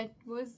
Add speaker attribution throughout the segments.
Speaker 1: That was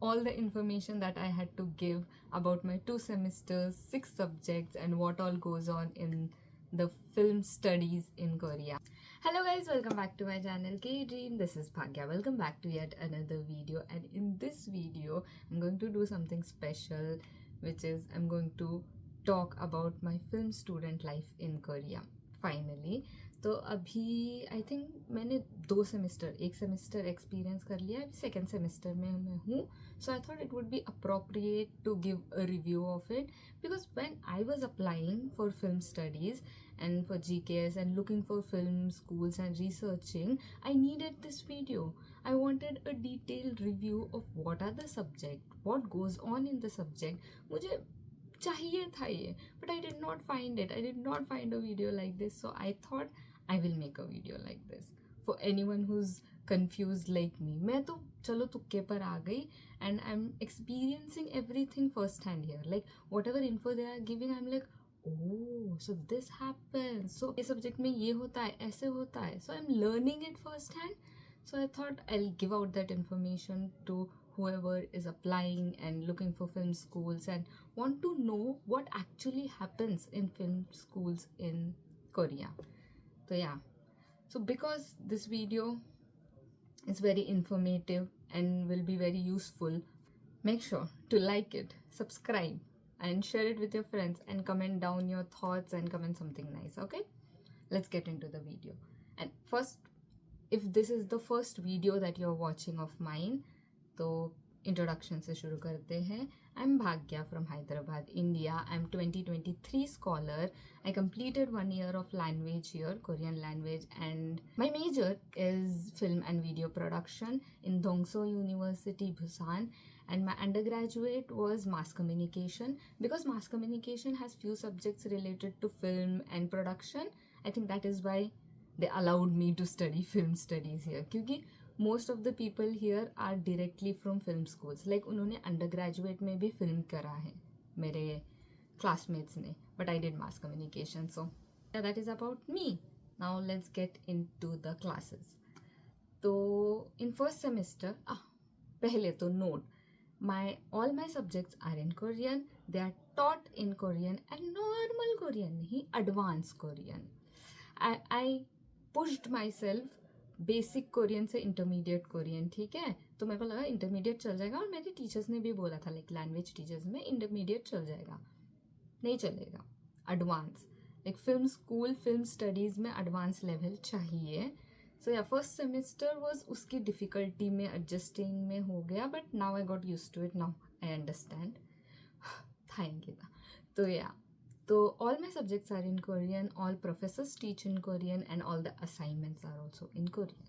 Speaker 1: all the information that I had to give about my 2 semesters, 6 subjects, and what all goes on in the film studies in Korea. Hello guys, welcome back to my channel K Dream. This is Bhagya. Welcome back to yet another video, and in this video I'm going to do something special, which is I'm going to talk about my film student life in Korea. Finally तो अभी I think मैंने 2 semester, एक semester experience कर लिया, अभी second semester में मैं हूँ. So I thought it would be appropriate to give a review of it because when I was applying for film studies and for GKS and looking for film schools and researching, I needed this video. I wanted a detailed review of what are the subject, what goes on in the subject. मुझे चाहिए था ये, but I did not find it. I did not find a video like this, so I thought I will make a video like this for anyone who's confused like me. मैं तो चलो तुक्के पर आ गई and I'm experiencing everything first hand here. Like whatever info they are giving, I'm like, oh, so this happens. So ये subject में ये होता है, ऐसे होता है. So I'm learning it first hand. So I thought I'll give out that information to whoever is applying and looking for film schools and want to know what actually happens in film schools in Korea. So yeah, so because this video is very informative and will be very useful, make sure to like it, subscribe, and share it with your friends, and comment down your thoughts and comment something nice. Okay, let's get into the video. And first, if this is the first video that you're watching of mine, तो introduction से शुरू करते हैं. I am Bhagya from Hyderabad, India. I am 2023 scholar. I completed 1 year of language here, Korean language, and my major is film and video production in Dongso University, Busan. And my undergraduate was mass communication, because mass communication has few subjects related to film and production. I think that is why they allowed me to study film studies here, क्योंकि most of the people here are directly from film schools. Like उन्होंने undergraduate में भी film करा है मेरे classmates ने, but I did mass communication. So yeah, that is about me. Now let's get into the classes. तो in first semester, पहले तो note, all my subjects are in Korean. They are taught in Korean and normal Korean, नहीं advanced Korean. I pushed myself basic Korean से intermediate Korean, ठीक है. तो मेरे को लगा इंटरमीडिएट चल जाएगा, और मेरे टीचर्स ने भी बोला था, लाइक लैंग्वेज टीचर्स में, इंटरमीडिएट चल जाएगा. नहीं चलेगा, advance. Like film school film studies में एडवांस लेवल चाहिए. So yeah first semester was उसकी डिफ़िकल्टी में एडजस्टिंग में हो गया, but now I got used to it. Now I understand. Thank you. तो yeah, so all my subjects are in Korean, all professors teach in Korean, and all the assignments are also in Korean.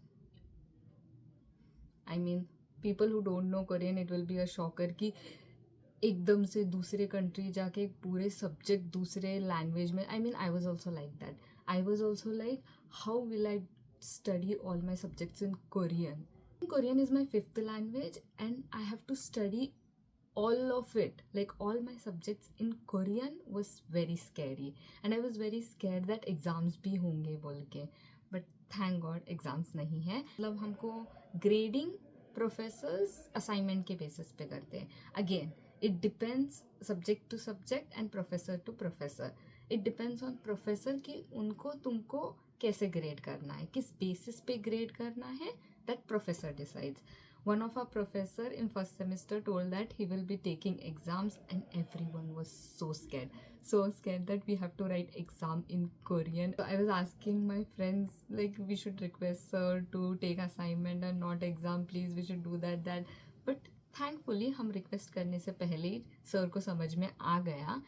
Speaker 1: I mean, people who don't know Korean, it will be a shocker कि एकदम से दूसरे country जाके पूरे subject दूसरे language में. I mean, I was also like that. I was also like, how will I study all my subjects in Korean? Korean is my 5th language, and I have to study all of it, like all my subjects in Korean. Was very scary, and I was very scared that exams भी होंगे बोल के, but thank God exams नहीं है. मतलब हमको grading professors assignment के basis पे करते हैं. Again, it depends subject to subject and professor to professor. It depends on professor कि उनको तुमको कैसे grade करना है, किस basis पे grade करना है, that professor decides. One of our professor in first semester told that he will be taking exams, and everyone was so scared that we have to write exam in Korean. So I was asking my friends, like, we should request sir to take assignment and not exam, please, we should do that. But thankfully हम request करने से पहले ही sir को समझ में आ गया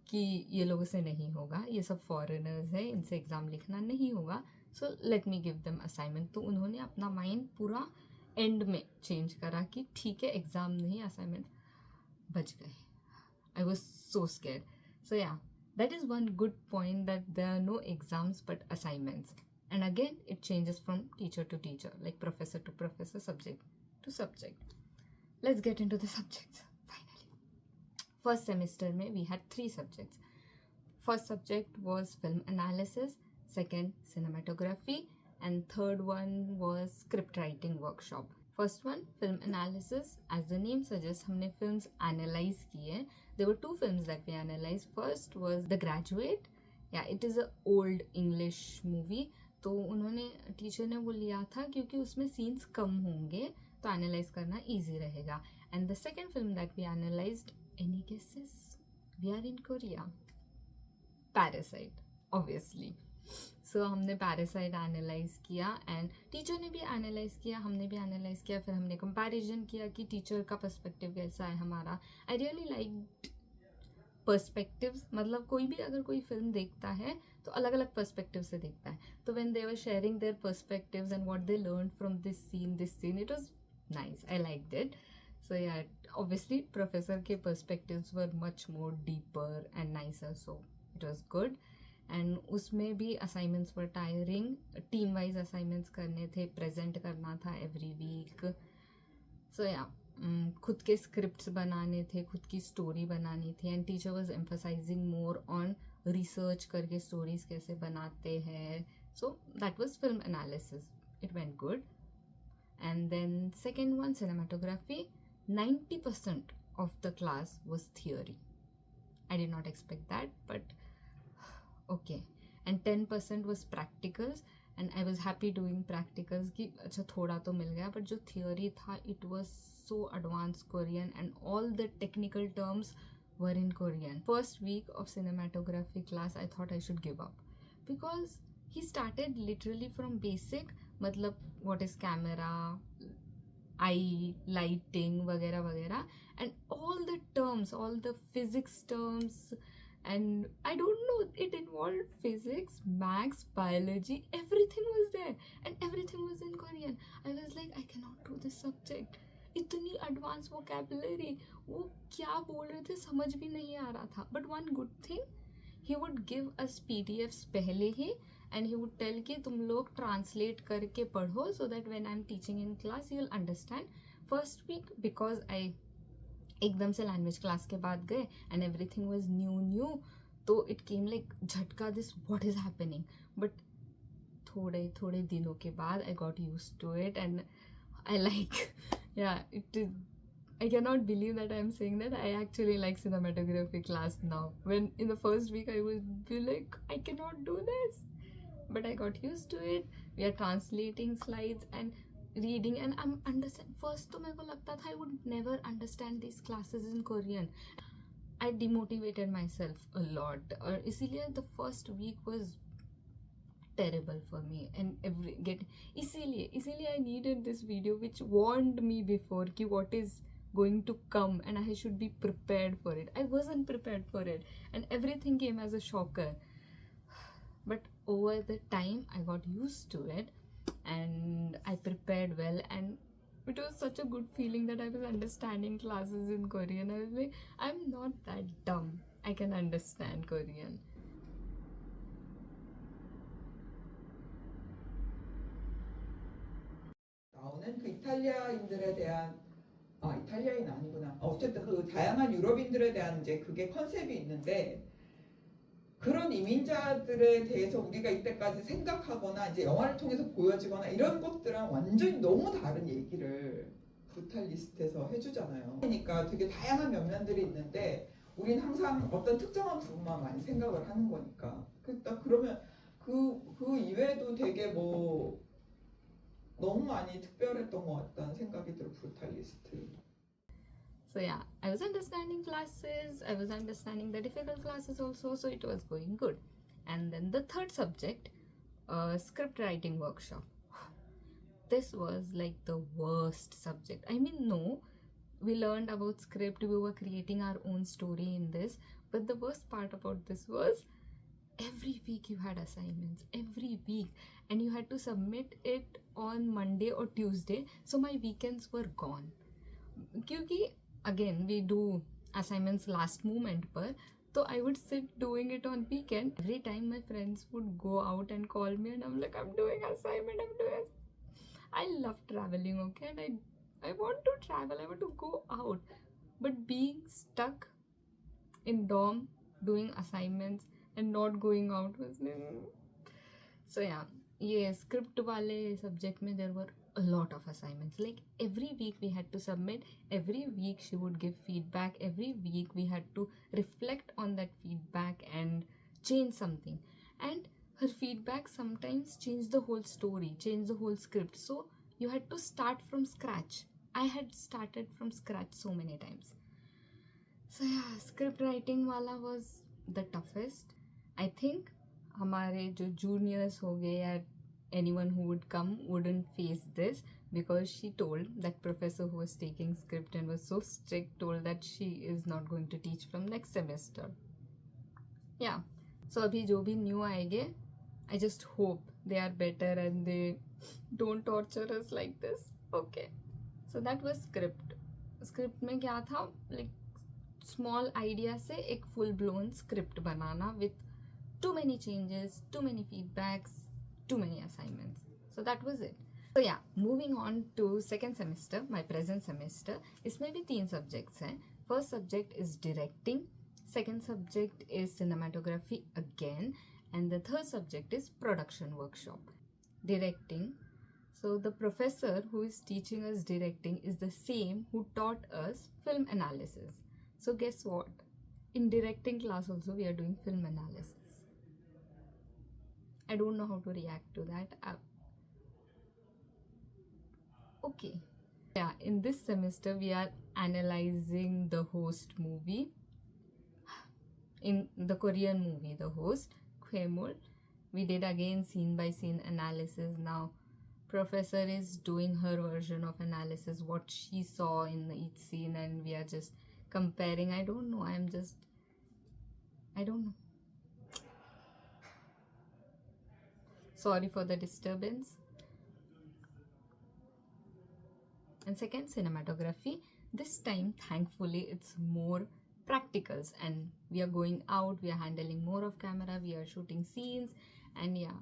Speaker 1: कि ये लोगों से नहीं होगा, ये सब फॉरेनर्स है, इनसे एग्ज़ाम लिखना नहीं होगा, so let me give them assignment. तो उन्होंने अपना माइंड पूरा एंड में चेंज करा कि ठीक है एग्ज़ाम नहीं, असाइनमेंट. बच गए. I was so scared. So yeah, that is one good point, that there are no exams but assignments. And again it changes from teacher to teacher, like professor to professor, subject to subject. Let's get into the subjects. Finally first semester में we had 3 subjects. First subject was film analysis, second cinematography, and third one was script writing workshop. First one film analysis. As the name suggest, हमने films analyse की है. There were two films that we analyse. First was the graduate. Yeah it is a old English movie. तो उन्होंने teacher ने वो लिया था क्योंकि उसमें सीन्स कम होंगे तो एनालाइज करना ईजी रहेगा. And the second film that we analysed, any guesses? We are in Korea. Parasite, obviously. So हमने पैरासाइट एनालाइज किया एंड टीचर ने भी एनालाइज किया, हमने भी एनालाइज किया. फिर हमने कंपैरिजन किया कि टीचर का पर्सपेक्टिव कैसा है हमारा. I really like perspectives. मतलब कोई भी अगर कोई फिल्म देखता है तो अलग अलग पर्सपेक्टिव से देखता है. तो when they were sharing their perspectives and what they learn from this scene, it was nice. I liked it. So yeah, obviously professor के perspectives were much more deeper and nicer, so it was good. And उसमें भी assignments were tiring. Team wise assignments करने थे, present करना था every week. सो या, खुद के स्क्रिप्ट्स बनाने थे, खुद की स्टोरी बनानी थी. And teacher was emphasising more on research करके स्टोरीज कैसे बनाते हैं. So that was film analysis. It went good. And then second one, cinematography. 90% of the class was theory. I did not expect that, but okay. And 10% was practicals, and I was happy doing practicals कि अच्छा थोड़ा तो मिल गया. but जो theory था, it was so advanced Korean and all the technical terms were in Korean. First week of cinematography class I thought I should give up because he started literally from basic. मतलब what is camera, eye, lighting, वगैरह वगैरह, and all the terms, all the physics terms, and I don't know, it involved physics, maths, biology, everything was there, and everything was in Korean. I was like, I cannot do this subject. इतनी advance vocabulary, वो क्या बोल रहे थे समझ भी नहीं आ रहा था. But one good thing, he would give us PDFs पहले ही एंड ही वुड टेल कि तुम लोग ट्रांसलेट करके पढ़ो so that when I am teaching in class you will understand. First week because I एकदम से लैंग्वेज क्लास के बाद गए एंड एवरीथिंग वाज न्यू, तो इट केम लाइक झटका, this what is happening. But थोड़े थोड़े दिनों के बाद I got used to it and I like, yeah, I cannot believe that I'm saying that. I actually like cinematography class now. When in the first week I would be like, I cannot do this. But I got used to it. We are translating slides and reading and I'm understand. First तो मेरे को लगता था I would never understand these classes in Korean. I demotivated myself a lot. और इसीलिए the first week was terrible for me and इसीलिए I needed this video which warned me before कि what is going to come and I should be prepared for it. I wasn't prepared for it and everything came as a shocker. But over the time I got used to it and I prepared well and it was such a good feeling that I was understanding classes in Korean. I was like, I'm not that dumb. I can understand Korean.
Speaker 2: 나오는 그 이탈리아인들에 대한 이탈리아인 아니구나. 어쨌든 그 다양한 유럽인들에 대한 이제 그게 컨셉이 있는데 그런 이민자들에 대해서 우리가 이때까지 생각하거나 이제 영화를 통해서 보여지거나 이런 것들랑 완전히 너무 다른 얘기를 브루탈리스트에서 해주잖아요. 그러니까 되게 다양한 면면들이 있는데 우린 항상 어떤 특정한 부분만 많이 생각을 하는 거니까. 그러면 그 이외에도 되게 뭐 너무 많이 특별했던 것 같다는 생각이 들어. 브루탈리스트.
Speaker 1: So yeah, I was understanding classes, I was understanding the difficult classes also, so it was going good. And then the third subject, script writing workshop. This was like the worst subject. I mean, no, we learned about script, we were creating our own story in this, but the worst part about this was every week you had assignments, every week, and you had to submit it on Monday or Tuesday, so my weekends were gone. क्योंकि again we do assignments last moment पर, so I would sit doing it on weekend. Every time my friends would go out and call me and I'm like, I'm doing assignment. I love traveling, okay, and I want to travel, I want to go out, but being stuck in dorm doing assignments and not going out was so yeah. ये script वाले subject में there were a lot of assignments. Like every week we had to submit, every week she would give feedback, every week we had to reflect on that feedback and change something. And her feedback sometimes changed the whole story, changed the whole script. So you had to start from scratch. I had started from scratch so many times. So yeah, script writing wala was the toughest. I think हमारे जो juniors हो गए या anyone who would come wouldn't face this, because she told that professor who was taking script and was so strict told that she is not going to teach from next semester. Yeah. So अभी जो भी new आएंगे, I just hope they are better and they don't torture us like this. Okay. So that was script. Script में क्या था, like small idea से एक full blown script banana with too many changes, too many feedbacks, too many assignments. So that was it. So yeah, moving on to second semester, my present semester. इसमें भी 3 subjects हैं. First subject is directing, second subject is cinematography again, and the third subject is production workshop. Directing. So the professor who is teaching us directing is the same who taught us film analysis. So guess what? In directing class also we are doing film analysis. I don't know how to react to that. Okay. Yeah, in this semester we are analyzing The Host movie. In the Korean movie, The Host, Kwemul, we did again scene by scene analysis. Now professor is doing her version of analysis, what she saw in each scene, and we are just comparing. I don't know. I don't know. Sorry for the disturbance. And second, cinematography. This time, thankfully, it's more practicals, and we are going out, we are handling more of camera, we are shooting scenes, and yeah,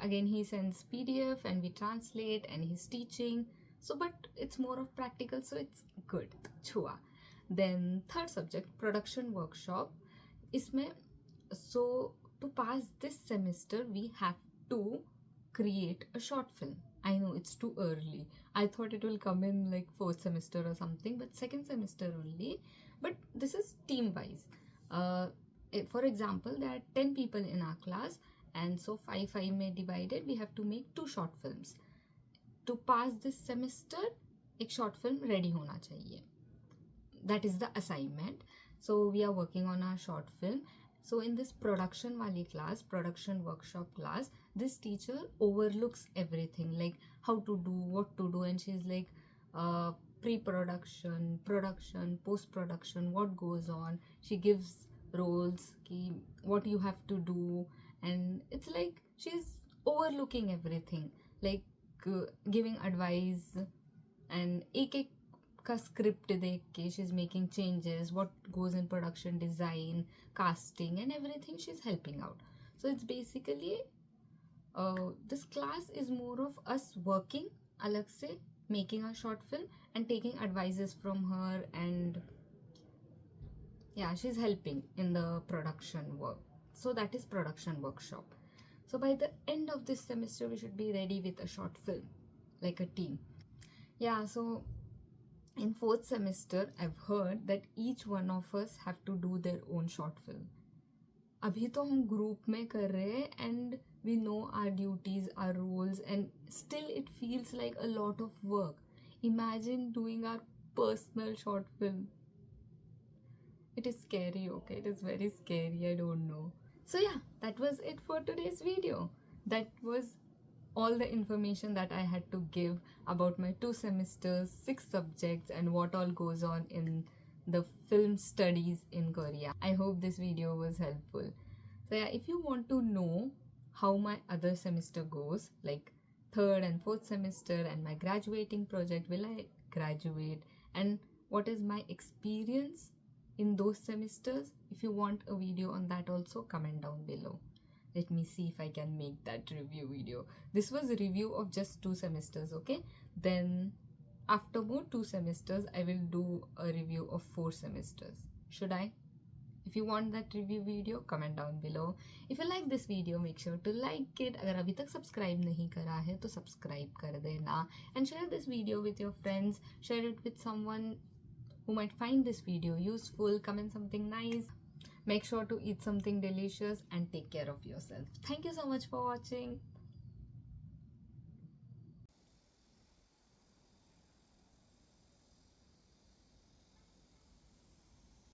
Speaker 1: again he sends PDF and we translate and he's teaching. So but it's more of practical, so it's good. Chua. Then third subject, production workshop. Isme, so to pass this semester we have to create a short film. I know it's too early. I thought it will come in like fourth semester or something, but second semester only. But this is team wise. For example, there are 10 people in our class, and so 5 में divided, we have to make 2 short films. To pass this semester, एक short film ready होना चाहिए. That is the assignment. So we are working on our short film. So in this production wali class, production workshop class, this teacher overlooks everything, like how to do, what to do, and she's like, pre-production, production, post-production, what goes on. She gives roles, what you have to do, and it's like she's overlooking everything, like giving advice, and एक का script देख के she's making changes, what goes in production design, casting, and everything she's helping out. So it's basically this class is more of us working अलग से, making a short film and taking advices from her, and yeah, she's helping in the production work. So that is production workshop. So by the end of this semester we should be ready with a short film, like a team. Yeah, so in fourth semester I've heard that each one of us have to do their own short film. अभी तो हम group में कर रहे हैं, and we know our duties, our roles, and still it feels like a lot of work. Imagine doing our personal short film. It is scary, okay? It is very scary, I don't know. So yeah, that was it for today's video. That was all the information that I had to give about my 2 semesters, 6 subjects, and what all goes on in the film studies in Korea. I hope this video was helpful. So yeah, if you want to know how my other semester goes, like third and fourth semester, and my graduating project, will I graduate, and what is my experience in those semesters, if you want a video on that also, comment down below. Let me see if I can make that review video. This was a review of just 2 semesters, okay? Then after more 2 semesters, I will do a review of 4 semesters. Should I? If you want that review video, comment down below. If you like this video, make sure to like it. अगर अभी तक subscribe नहीं करा है तो subscribe कर देना. And share this video with your friends. Share it with someone who might find this video useful. Comment something nice. Make sure to eat something delicious and take care of yourself. Thank you so much for watching.